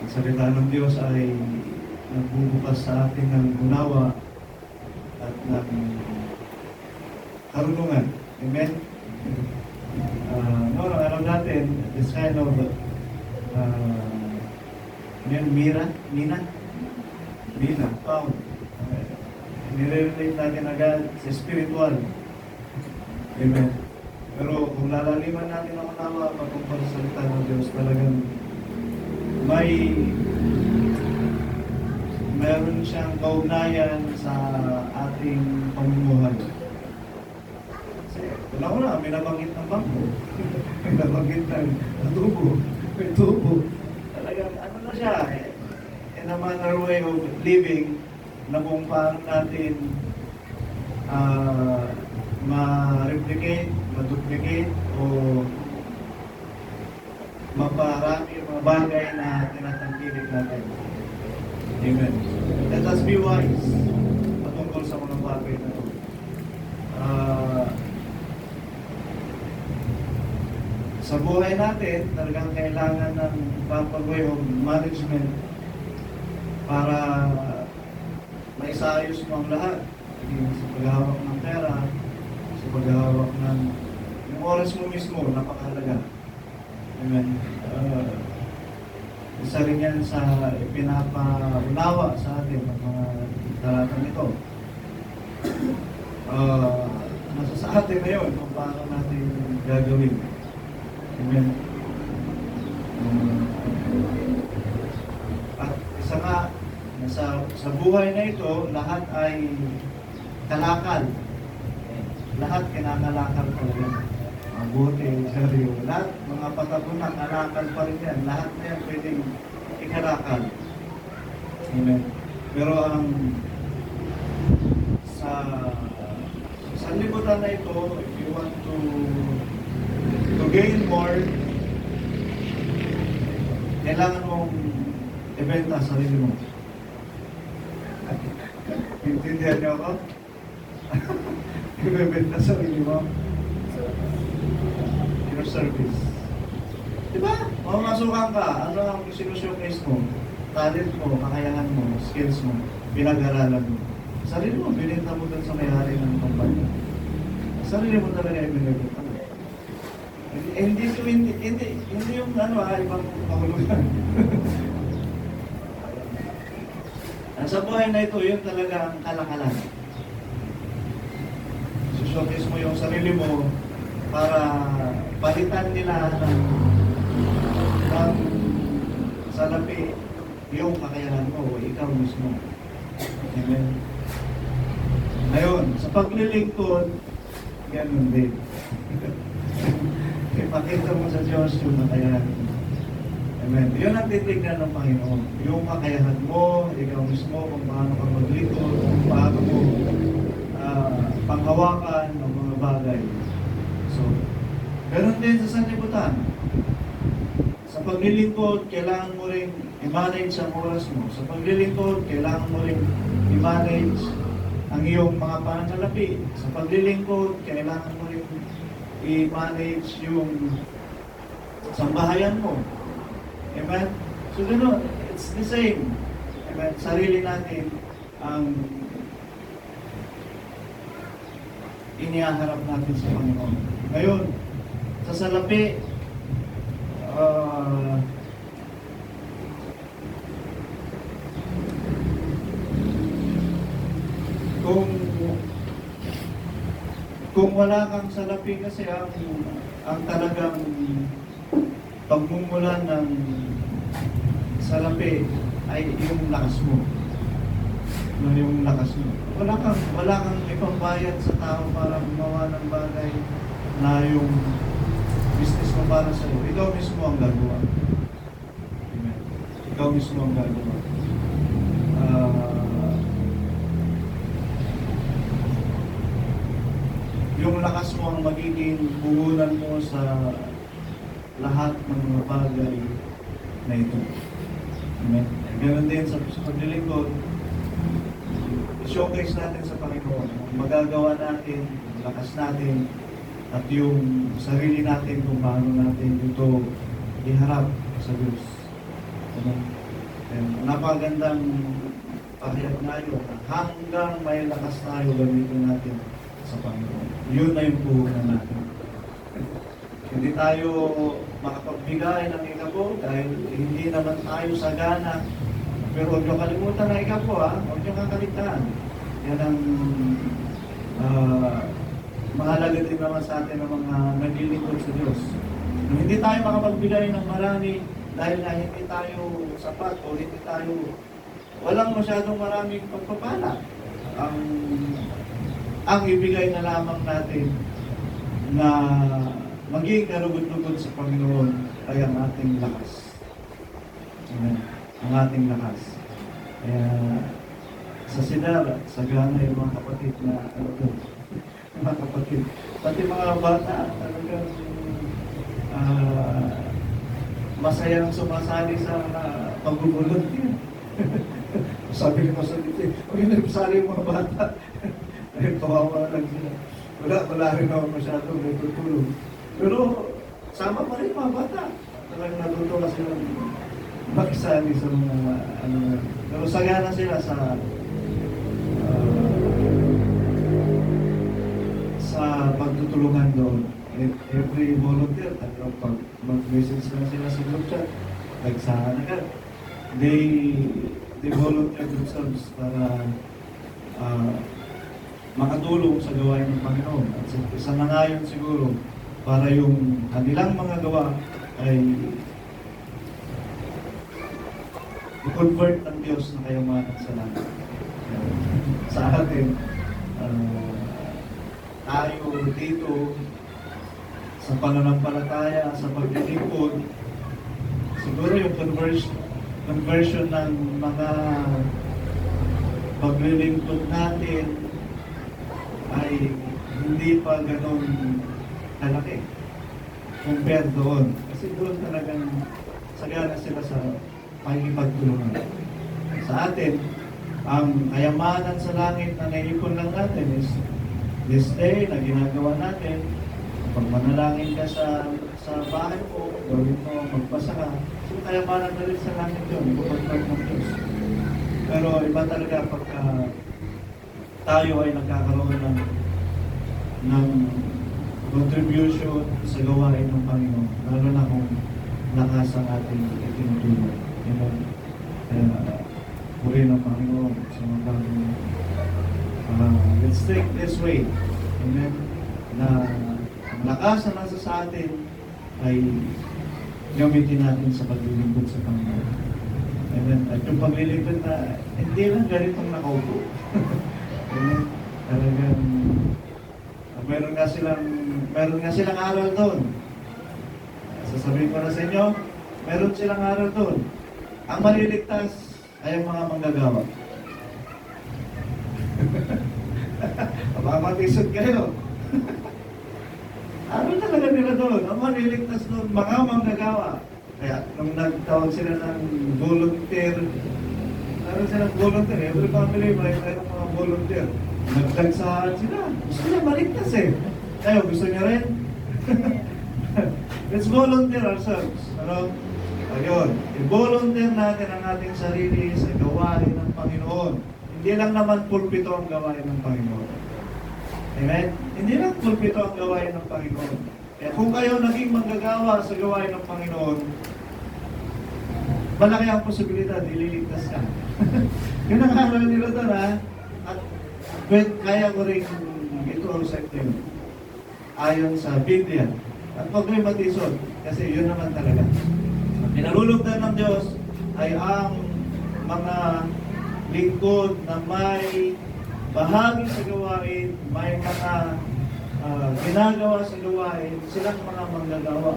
Ang salita ng Diyos ay nagbubukas sa atin ng unawa at ng karunungan. Amen? Alam natin, this kind of Mina, found. Nire-relate natin agad sa spiritual. Amen. Pero kung lalaliman natin ang unawa patungkol sa salita ng Diyos, talagang mayroon siyang kaugnayan sa ating pamumuhay. Kasi una, may nabanggit ng bangko. May nabanggit ng tubo. May tubo. Talagang ano na siya, in a manner way of living na kung paano natin ma-replicate, ma-duplicate o maparami yung mga bagay na tinatangkilik natin. Amen. Let us be wise patungkol sa mga bagay na ito. Sa buhay natin, talagang kailangan ng proper way of management para maisayos mo ang lahat. Sa paghahawak ng pera, sa paghahawak ng yung oras mo mismo, napakahalaga. Amen. Isa rin yan sa ipinapaunawa sa atin ng mga talatang ito. nasa sa atin na yun kung paano natin gagawin. Amen. At isa nga, sa buhay na ito, lahat ay kalakal. Lahat kinakalakal pa rin. Mabuti, seryo. Lahat, mga patapon na, kalakal pa rin yan. Lahat na yan pwedeng ikalakal. Amen. Pero ang sa libutan na ito, if you want to gain more, kailangan mong ibenta sa sarili mo. Intindihan niyo ako? Ibebenta sa sarili mo? Your service. Diba? Mamasukan ka. Ano ang sinushow-case mo? Talent mo, kakayahan mo, skills mo, pinag-aralan mo. Sarili mo, binenta mo dun sa may-ari ng kumpanya. Sarili mo talaga yung binibenta mo. Hindi yung ibang kahulugan. Sa buhay na ito, yun talaga ang kalakalan. Showcase mo yung sarili mo para palitan nila ng salapi yung kakayahan mo o ikaw mismo. Amen. Ngayon, sa paglilingkod, ganun din. Ipakita mo sa Diyos yung kakayahan mo. Amen. Yun ang titignan ng Panginoon. Yung kakayahan mo, ikaw mismo, kung paano ka maglingkod, kung paano mo panghawakan ng mga bagay. So, ganun din sa sanlibutan. Sa paglilingkod, kailangan mo rin i-manage ang oras mo. Sa paglilingkod, kailangan mo rin i-manage ang iyong mga pananalapi. Sa paglilingkod, kailangan mo rin i-manage yung sambahayan mo. Amen? So, gano'n, it's the same. Amen? Sarili natin ang inihaharap natin sa Panginoon. Ngayon, sa salapi, kung wala kang salapi kasi ang talagang pagmumulan ng salapi ay yung lakas mo. Yung lakas mo. Wala kang ipambayad sa tao para gumawa ng bagay na yung business mo para sa iyo. Ikaw mismo ang gagawa. Amen. Ikaw mismo ang gagawa. Yung lakas mo ang magiging puhunan mo sa lahat ng mga bagay na ito. Amen. Ganon din sa paglilingkod, showcase natin sa Panginoon. Magagawa natin, lakas natin, at yung sarili natin kung paano natin ito iharap sa Diyos. Napagandang pahayag na yun. Hanggang may lakas tayo, gamitin natin sa Panginoon. Yun na yung puhunan natin. Hindi tayo makapagbigay ng ikapo dahil hindi naman tayo sagana. Pero huwag niyo kalimutan na ikapo, huwag niyo kakaligtaan. Yan ang mahalaga din naman sa atin ng mga naglilingkod sa Diyos. Nung hindi tayo makapagbigay ng marami dahil na hindi tayo sapat o hindi tayo, walang masyadong maraming pagpapala. Ang ibigay na lamang natin na maging karugod-lugod sa Panginoon ay ang ating lakas. Amen. Ang ating lakas. Kaya sa Sinara, sagana yung mga kapatid na mga kapatid. Pati mga bata, talagang masayang sumasali sa pagbubulot niya. Sabi ni Pastor Dito, huwag yung nagpasali yung mga bata. Ay, kawawa lang sila. Wala rin ako masyadong natutulog. Pero sama pa rin mga bata. Talagang natutuwa sila makisali sa mga pero sagana sila sa pagtutulungan doon. Every volunteer, pag mag-message sila sa group chat, nagsana ka. They volunteer themselves para makatulong sa gawain ng Panginoon. At isa na nga yun siguro para yung kanilang mga gawa ay i-convert ng Diyos na kayamanan sa langit. Sa atin, tayo dito sa pananampalataya, sa paglilingkod, siguro yung conversion ng mga paglilingkod natin ay hindi pa ganun kalaki compared doon. Kasi doon talagang sagana sila sa pakikipagtulungan. Sa atin, ang kayamanan sa langit na naipon lang natin is this day na ginagawa natin. Pag manalangin ka sa bahay mo, gawin mo, magpasa ka, so kayamanan na rin sa langit yun, ipapagpag ng Diyos. Pero iba talaga pagka tayo ay nagkakaroon ng contribution sa gawain ng Panginoon, lalo na kung lakas ang ating itinutulong. Kaya, puri ng Panginoon sa mga bagong let's take this way. Amen. Na ang lakas na nasa sa atin ay gamitin natin sa paglilingkod sa Panginoon. Amen. At yung paglilingkod na hindi lang ganitong nakaupo. Amen. Talagang meron nga silang aral doon. Sasabihin ko na sa inyo, meron silang aral doon. Ang maliligtas ay ang mga manggagawa. Mamatisod kayo. Ano talaga nila doon? Ang maliligtas doon, mga manggagawa. Kaya nung nagtawag sila ng volunteer, every family may mga volunteer. Nagtagsahan sila. Gusto nila maligtas eh. Kayo, gusto niyo rin? Let's volunteer ourselves. Ano? Ayun, i-volunteer natin ang ating sarili sa gawain ng Panginoon. Hindi lang naman pulpito ang gawain ng Panginoon. Amen? Hindi lang pulpito ang gawain ng Panginoon. Kaya kung kayo naging manggagawa sa gawain ng Panginoon, malaki ang posibilidad, ililigtas ka. Yun ang aral nila doon, ha? At kaya ko rin ito sa inyo. Ayon sa Biblia. At pag may matisod, kasi yun naman talaga. Pinalulugdan ng Diyos ay ang mga lingkod na may bahagi sa gawain, may mga ginagawa sa gawain, silang mga manggagawa.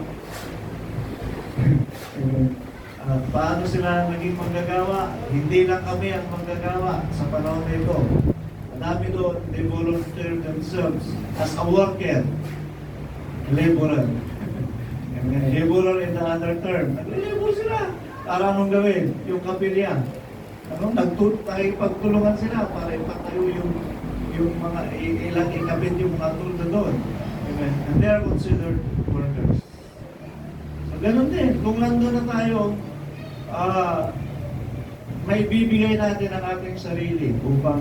Paano sila naging manggagawa? Hindi lang kami ang manggagawa sa panahon nito. Madami doon, they volunteer themselves as a worker, laborer. Laborer in the other term. Naglilibor sila. Para anong gawin? Yung kapilya. Pagtulungan sila para ipatayo yung mga ilang ikabit yung mga tulda doon. Amen. And they are considered workers. So, ganun din. Kung nandun na tayo, may bibigay natin ang ating sarili upang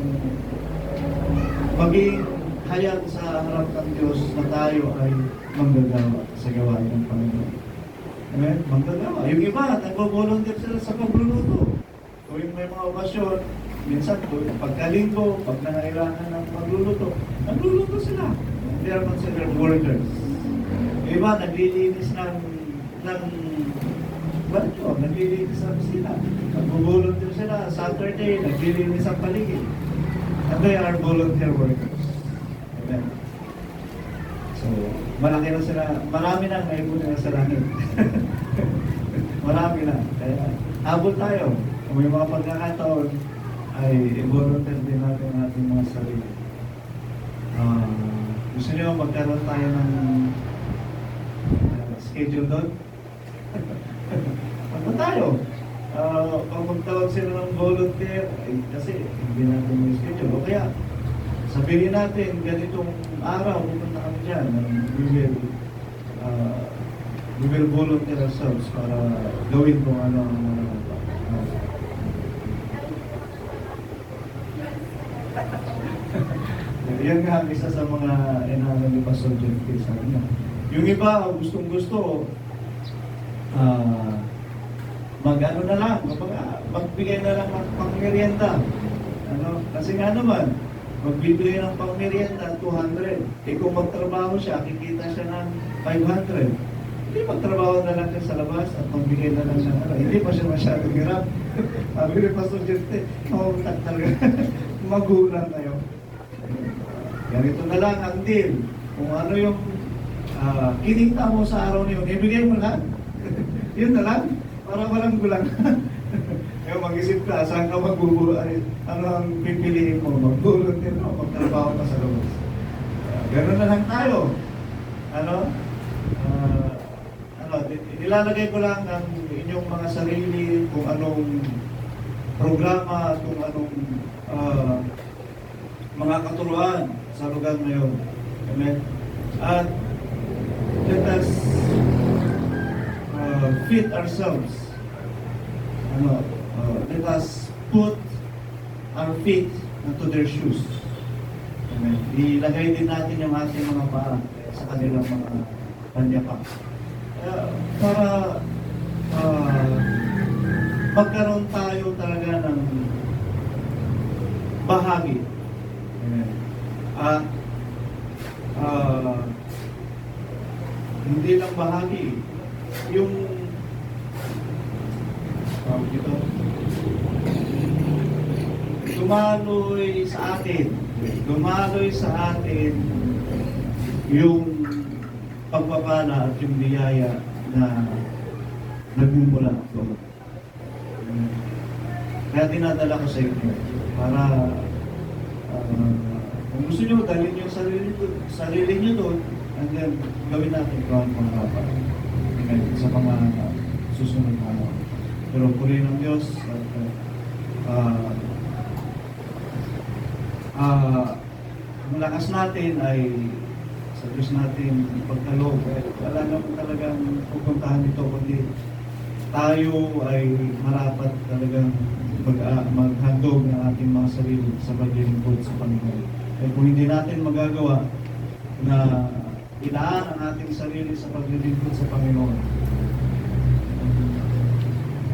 maging hayag sa harap ng Diyos na tayo ay manggagawa sa gawain ng Panginoon. Amen? Manggagawa. Yung iba, nag-volunteer sila sa pagluluto. Kung may mga okasyon, minsan pagkalinggo, pag nangailangan ng pagluluto, nagluluto sila. They are considered workers. Yung iba, naglilinis naglilinis ng sila. Nag-volunteer sila. Saturday, naglilinis ang paligid. And they are volunteer workers. Amen. So, malaki na sila, marami na naipon nila sa langit. Marami na. Kaya, habol tayo. Kung may mga pagkakataon, ay i-volunteer din natin ang ating mga sarili. Gusto niyo magkaroon tayo ng schedule doon? Ano tayo? Pag magtawag sila ng volunteer, kasi hindi natin may schedule. O kaya, sabihin natin, ganitong araw, pupunta kami dyan. We will volunteer ourselves para gawin kung ano ang mga yan nga, isa sa mga inaano ni Pastor Jeff sa kanya. Yung iba, gustong-gusto, mag-ano na lang, magbigay na lang ng pang-merienda. Kasi nga naman, Magbibigay ng pangmerienda, 200. Eh kung magtrabaho siya, kikita siya ng 500. Hindi magtrabaho na lang siya sa labas at magbigay na lang ng ano. Hindi pa siya masyadong hirap. Sabi ni Pastor Jerte, mahutak talaga. Magulang kayo. Ganito na lang ang deal. Kung ano yung kinita mo sa araw na yun, ibigay mo lahat. Yun na lang. Para walang gulang. Kaya mag-isip ka, saan ka magbubuhay? Ano ang pipiliin mo? Mag-volunteer mo, magtrabaho ka sa labas. Gano'n na lang tayo. Ano? Nilalagay ko lang ang inyong mga sarili, kung anong programa, kung anong mga katuruan sa lugar na yun. Amen? At let us fit ourselves. Let us put our feet into their shoes. Amen. Ilagay din natin yung ating mga paa sa kanilang mga panyapak. Para magkaroon tayo talaga ng bahagi. Amen. At hindi lang bahagi, yung dumaloy sa atin yung pagpapala at yung biyaya na nagmumula doon. Kaya dinadala ko sa inyo para kung gusto nyo, dalhin yung sarili nyo doon, and then gawin natin kung ano mga dapat sa mga susunod na araw. Pero purihin ng Diyos at ang lakas natin ay sa Diyos natin ipagkaloob. Wala naman talagang pupuntahan dito, kundi tayo ay marapat talagang maghandog ng ating mga sarili sa paglilingkod sa Panginoon. Kaya kung hindi natin magagawa na ilaan ang ating sarili sa paglilingkod sa Panginoon,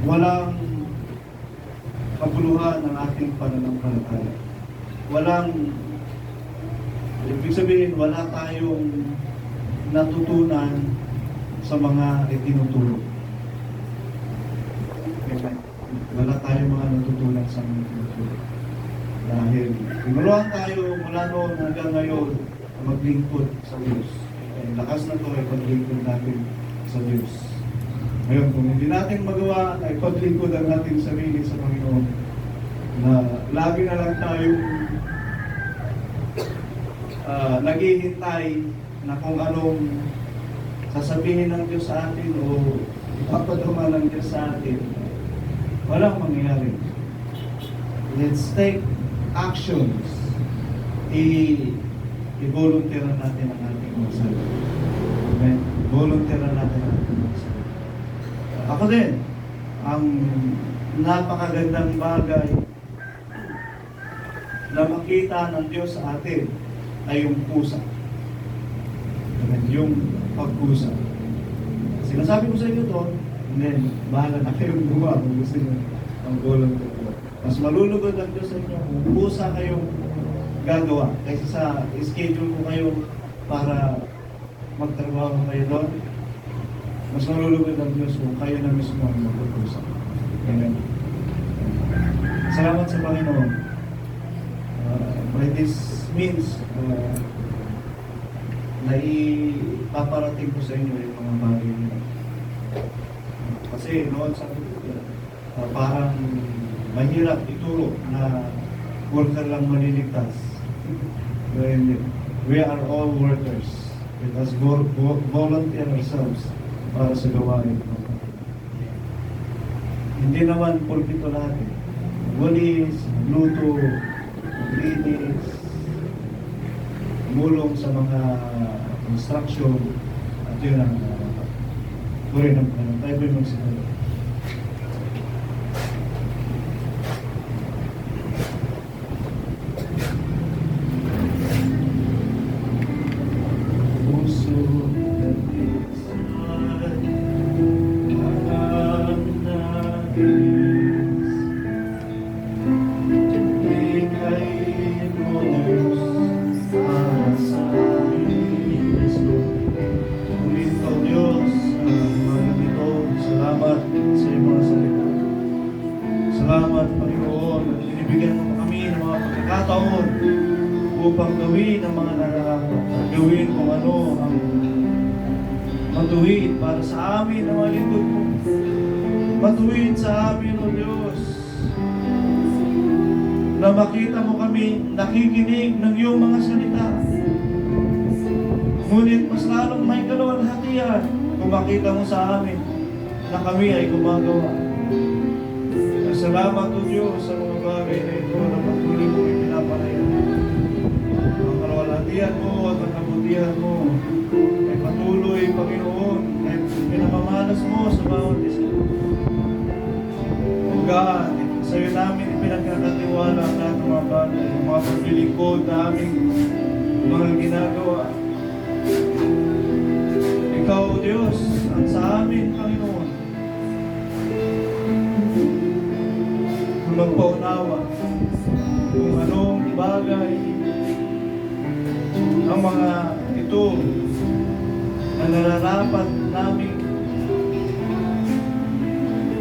walang kabuluhan ang ating pananampalataya. Ibig sabihin, wala tayong natutunan sa mga itinuturo. Wala tayong mga natutunan sa mga itinuturo. Dahil tinuruan tayo mula noon hanggang ngayon na maglingkod sa Diyos. Ang lakas na ito ay paglingkod natin sa Diyos. Ngayon, kung hindi natin magawa, ay paglingkod ang ating sarili sa Panginoon, na lagi na lang tayong naghihintay na kung anong sasabihin ng Diyos sa atin o ipapadama ng Diyos sa atin, walang mangyayari. Let's take actions. I-volunteeran natin ang ating mga sarili. Amen? Volunteeran natin ang ating mga sarili. Ako din, ang napakagandang bagay na makita ng Diyos sa atin ay yung pusa. Yung pagpusa. Sinasabi ko sa inyo to, and then, bahala na kayong gumawa kung gusto nyo ang volunteer ko. Mas malulugod ang Diyos sa inyo kung pusa kayong gagawa kaysa sa schedule ko kayo para magtrabaho kayo doon. Mas malulugod ang Diyos kung kayo na mismo ang magpupusa. Amen. Salamat sa Panginoon. By this means, naipaparating ko sa inyo yung mga bagay nila. Kasi noon sabi ko, parang mahirap ituro na worker lang maliligtas. We are all workers. Let us volunteer ourselves para sa gawain. Hindi naman pulpito natin. Walis, luto, linis, mulong sa mga construction, at yun ang puri ng Panginoon. Tayo ba magsiguro? Puso at isa'y alam nais, ika'y mo'y pagkakataon upang gawin ang mga nararapat at gawin kung ano ang matuwid para sa amin ang mga lingkod mo. Matuwid sa amin, O Diyos, na makita mo kami nakikinig ng iyong mga salita. Ngunit mas lalong may kaluwalhatian kung makita mo sa amin na kami ay gumagawa. Salamat, O Diyos, sa mga bagay na ito na patuloy mo ipinapalayan. Ang kaluwalhatian mo at ang kabutihan mo ay patuloy, Panginoon, ay pinamamalas mo sa bawat isa. O God, sa iyo namin ipinagkakatiwala ang lahat ng mga bagay, ang mga paglilingkod na aming mga ginagawa. Ikaw, O Diyos, ang sa amin, Panginoon, magpaunawa kung anong bagay ang mga ito na nararapat namin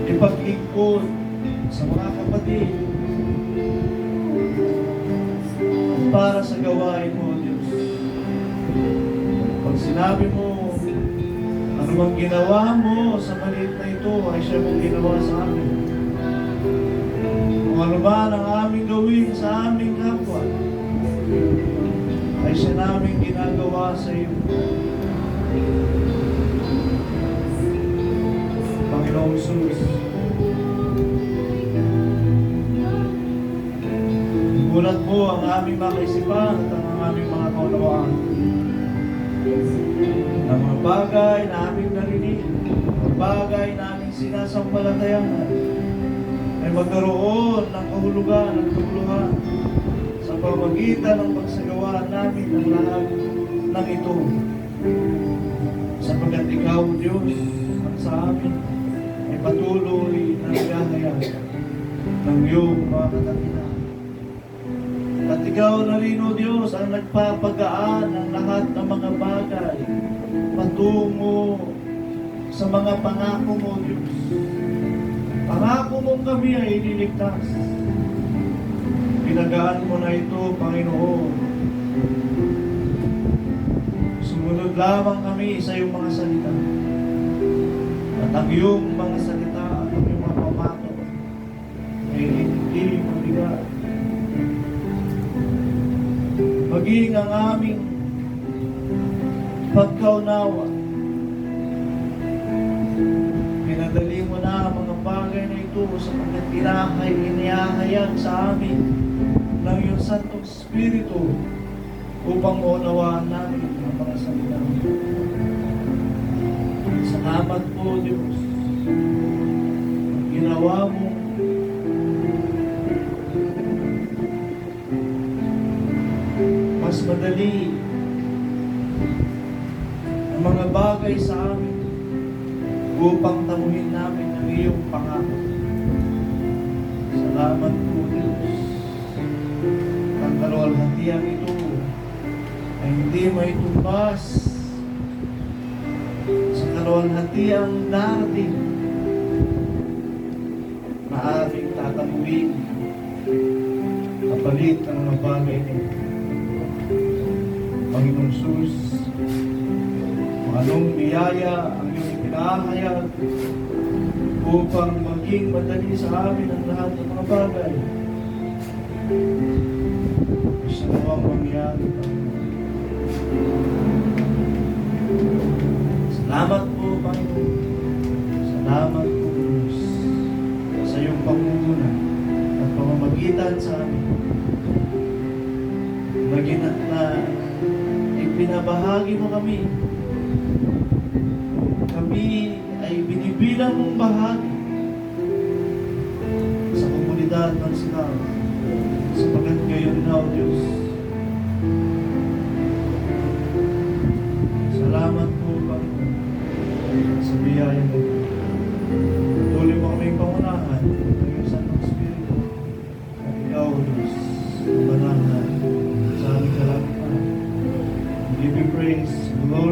ipaglingkod sa mga kapatid para sa gawain mo, Diyos. Pag sinabi mo ano bang ginawa mo sa maliit na ito ay siya mong ginawa sa amin. Kung ano ba ang aming gawin sa aming kapwa ay siya namin ginagawa sa iyo. Panginoong Jesus, gulat mo ang aming mga kaisipan at ang aming mga kaunawaan ng mga bagay na aming narinig, mga bagay na aming sinasampalatayan ay magkaroon ng kahulugan at kabuluhan sa pamagitan ng pagsagawa namin ng lahat ng ito. Sapagkat ikaw, Diyos, ang sa amin ay patuloy na nagahayag ng iyong mga katakinan. At ikaw na rin, O Diyos, ang nagpapagaan ng lahat ng mga bagay patungo sa mga pangako mo, Diyos. Pangako mong kami ay ililigtas. Pinagaan mo na ito, Panginoon. Sumunod lamang kami sa iyong mga salita. At ang iyong mga salita at ang iyong mga pamato ay hindi mabigat. Maging ang aming pagkaunawa. Pinadali mo na ang mga bagay na ito sapagkat inihahayag sa amin ng iyong Santong Espiritu upang maunawaan namin ang mga salita. Salamat po, Diyos. Ang ginawa mo mas madali ang mga bagay sa amin upang tamuhin namin ang iyong pangako. Salamat po, Diyos. Ang kaluwalhatian ito ay hindi maitumbas sa kaluwalhatiang darating na aming tatamuhin kapalit ang mga bagay nito. Panginoon Jesus, kung anong biyaya ang iyong ipinahayag upang maging madali sa amin ang lahat ng mga bagay, isa nawang mangyari. Salamat po, Panginoon. Salamat po, Diyos, sa iyong pangunguna at pamamagitan sa amin. Naginat na ipinabahagi mo kami. Kami ay binibilang mong bahagi sa komunidad ng Sigaw. Sapagkat ngayon na, O Diyos. Salamat po, Panginoon, sa biyaya mo. Tuloy mo kami pangunahan ng iyong Santong Espiritu. At ikaw, O Diyos, ang banal na sa aming kalagpan. Give you praise, glory,